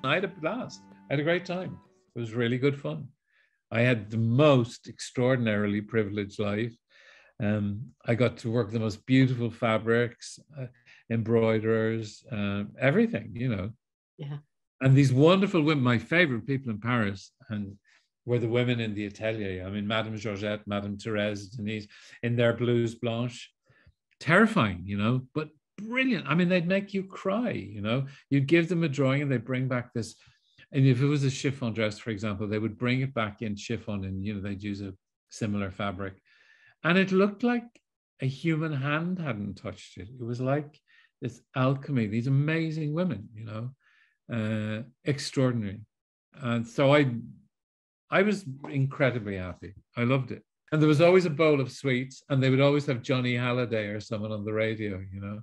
I had a blast. I had a great time. It was really good fun. I had the most extraordinarily privileged life. I got to work the most beautiful fabrics, embroiderers, everything, you know. Yeah. And these wonderful women, my favorite people in Paris, and were the women in the atelier. I mean, Madame Georgette, Madame Therese, Denise, in their blouse blanche. Terrifying, you know, but brilliant. I mean, they'd make you cry, you know. You'd give them a drawing and they'd bring back this. And if it was a chiffon dress, for example, they would bring it back in chiffon and, you know, they'd use a similar fabric. And it looked like a human hand hadn't touched it. It was like this alchemy, these amazing women, you know, extraordinary. And so I was incredibly happy. I loved it. And there was always a bowl of sweets, and they would always have Johnny Halliday or someone on the radio, you know.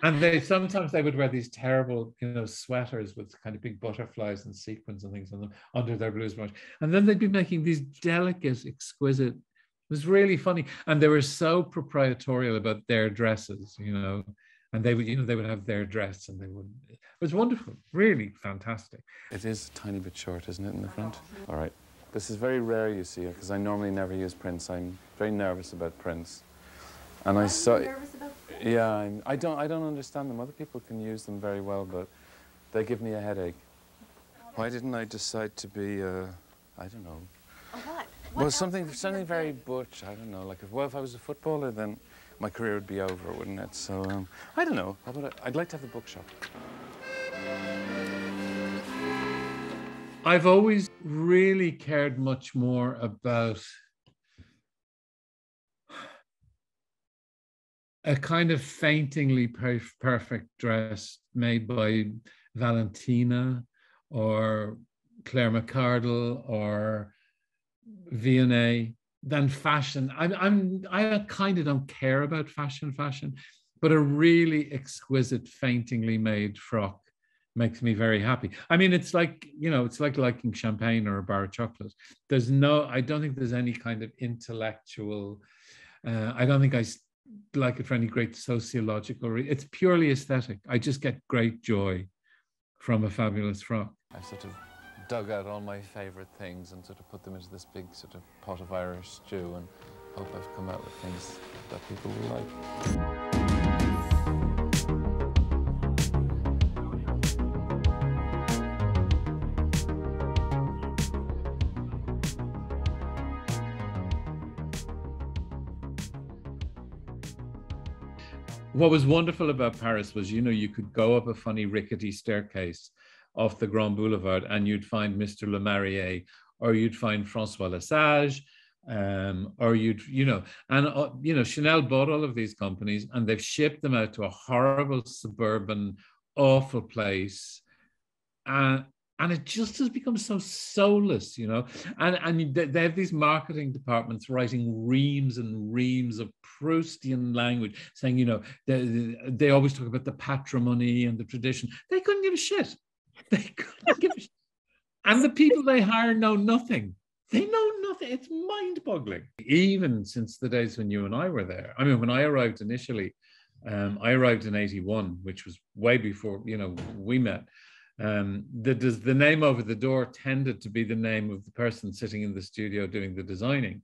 And sometimes they would wear these terrible, you know, sweaters with kind of big butterflies and sequins and things on them under their blouse brush. And then they'd be making these delicate, exquisite. It was really funny. And they were so proprietorial about their dresses, you know. And they would, you know, they would have their dress and they would, it was wonderful, really fantastic. It is a tiny bit short, isn't it, in the front? All right. This is very rare, you see, because I normally never use prints. I'm very nervous about prints. And I saw, nervous about prints? Yeah, I don't understand them. Other people can use them very well, but they give me a headache. Why didn't I decide to be, I don't know. What? Well, something very butch. I don't know. Like, if I was a footballer, then my career would be over, wouldn't it? So, I don't know. I'd like to have a bookshop. I've always really cared much more about a kind of faintingly perfect dress made by Valentina or Claire McCardle or V&A than fashion. I kind of don't care about fashion, but a really exquisite, faintingly made frock makes me very happy. I mean, it's like, you know, it's like liking champagne or a bar of chocolate. I don't think there's any kind of intellectual, I don't think I like it for any great sociological it's purely aesthetic. I just get great joy from a fabulous frock. I've sort of dug out all my favorite things and sort of put them into this big sort of pot of Irish stew and hope I've come out with things that people will like. What was wonderful about Paris was, you know, you could go up a funny rickety staircase off the Grand Boulevard and you'd find Mr. Le Marillier, or you'd find Francois Lesage, or you'd, you know, and, you know, Chanel bought all of these companies and they've shipped them out to a horrible suburban, awful place. And it just has become so soulless, you know. And they have these marketing departments writing reams and reams of Proustian language, saying, you know, they always talk about the patrimony and the tradition. They couldn't give a shit. They couldn't give a shit. And the people they hire know nothing. They know nothing. It's mind-boggling. Even since the days when you and I were there. I mean, when I arrived initially, I arrived in 81, which was way before, you know, we met. The name over the door tended to be the name of the person sitting in the studio doing the designing.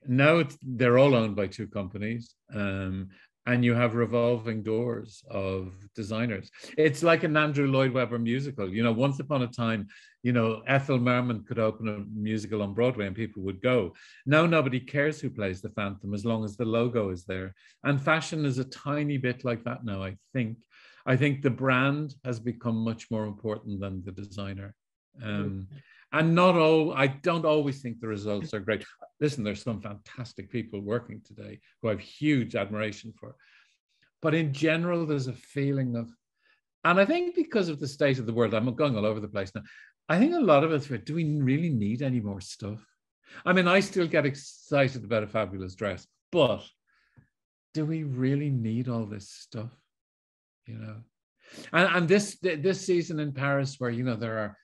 Now they're all owned by two companies, and you have revolving doors of designers. It's like an Andrew Lloyd Webber musical. You know, once upon a time, you know, Ethel Merman could open a musical on Broadway and people would go. Now nobody cares who plays the Phantom as long as the logo is there. And fashion is a tiny bit like that now, I think. I think the brand has become much more important than the designer. And I don't always think the results are great. Listen, there's some fantastic people working today who I have huge admiration for. But in general, there's a feeling of, and I think because of the state of the world, I'm going all over the place now, I think a lot of us, do we really need any more stuff? I mean, I still get excited about a fabulous dress, but do we really need all this stuff? You know, and this season in Paris, where, you know, there are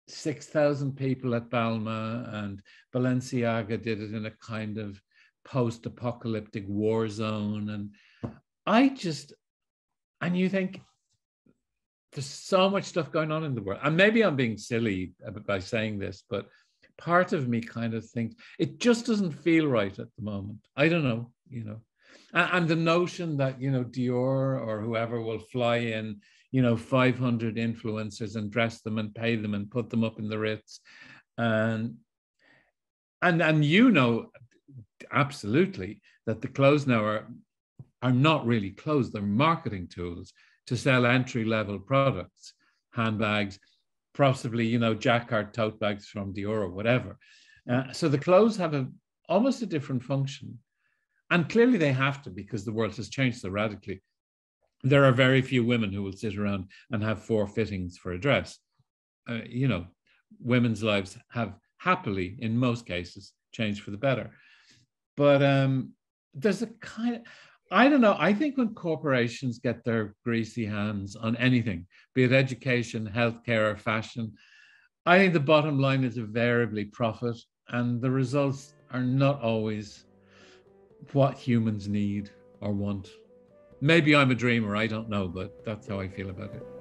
6,000 people at Balmain, and Balenciaga did it in a kind of post-apocalyptic war zone, and you think there's so much stuff going on in the world. And maybe I'm being silly by saying this, but part of me kind of thinks it just doesn't feel right at the moment. I don't know, you know. And the notion that, you know, Dior or whoever will fly in, you know, 500 influencers and dress them and pay them and put them up in the Ritz. And you know, absolutely, that the clothes now are not really clothes, they're marketing tools to sell entry-level products, handbags, possibly, you know, Jacquard tote bags from Dior or whatever. So the clothes have almost a different function. And clearly they have to, because the world has changed so radically. There are very few women who will sit around and have 4 fittings for a dress. You know, women's lives have happily, in most cases, changed for the better. But there's a kind of, I don't know, I think when corporations get their greasy hands on anything, be it education, healthcare, or fashion, I think the bottom line is invariably profit, and the results are not always what humans need or want. Maybe I'm a dreamer, I don't know, but that's how I feel about it.